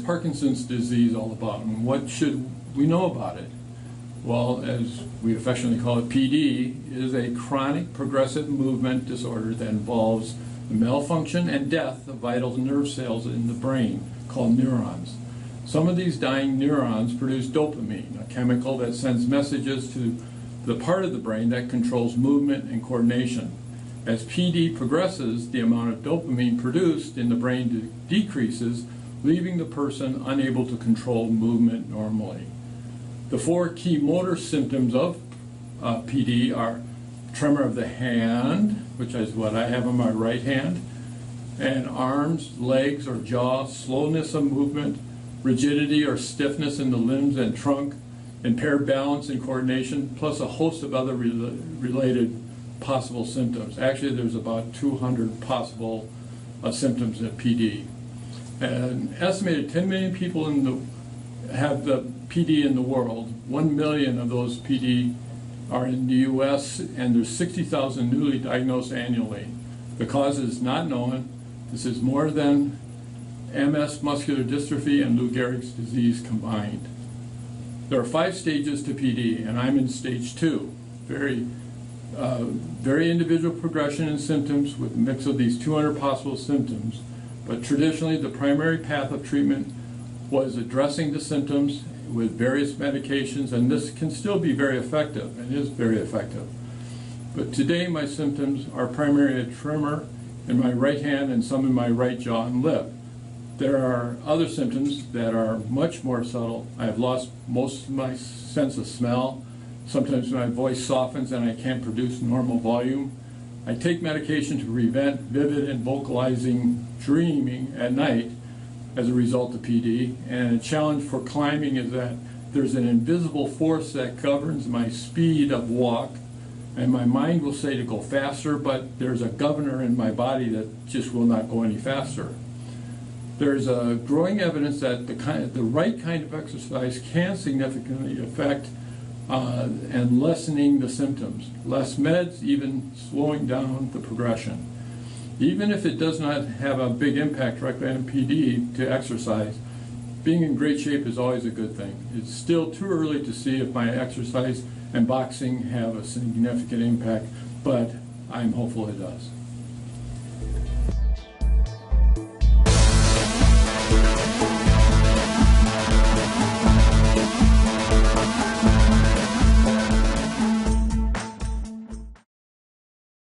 Parkinson's disease all about, and what should we know about it? Well, as we affectionately call it, PD, it is a chronic progressive movement disorder that involves the malfunction and death of vital nerve cells in the brain called neurons. Some of these dying neurons produce dopamine, a chemical that sends messages to the part of the brain that controls movement and coordination. As PD progresses, the amount of dopamine produced in the brain decreases, leaving the person unable to control movement normally. The four key motor symptoms of PD are tremor of the hand, which is what I have on my right hand, and arms, legs, or jaw, slowness of movement, rigidity or stiffness in the limbs and trunk, impaired balance and coordination, plus a host of other related possible symptoms. Actually, there's about 200 possible symptoms of PD. An estimated 10 million people have the PD in the world. 1 million of those PD are in the U.S., and there's 60,000 newly diagnosed annually. The cause is not known. This is more than MS, muscular dystrophy, and Lou Gehrig's disease combined. There are 5 stages to PD, and I'm in stage 2. Very individual progression in symptoms with a mix of these 200 possible symptoms. But traditionally, the primary path of treatment was addressing the symptoms with various medications, and this can still be very effective, and is very effective. But today, my symptoms are primarily a tremor in my right hand and some in my right jaw and lip. There are other symptoms that are much more subtle. I have lost most of my sense of smell. Sometimes my voice softens and I can't produce normal volume. I take medication to prevent vivid and vocalizing dreaming at night as a result of PD. And a challenge for climbing is that there's an invisible force that governs my speed of walk, and my mind will say to go faster, but there's a governor in my body that just will not go any faster. There's a growing evidence that the right kind of exercise can significantly affect and lessening the symptoms. Less meds, even slowing down the progression. Even if it does not have a big impact directly on PD to exercise, being in great shape is always a good thing. It's still too early to see if my exercise and boxing have a significant impact, but I'm hopeful it does.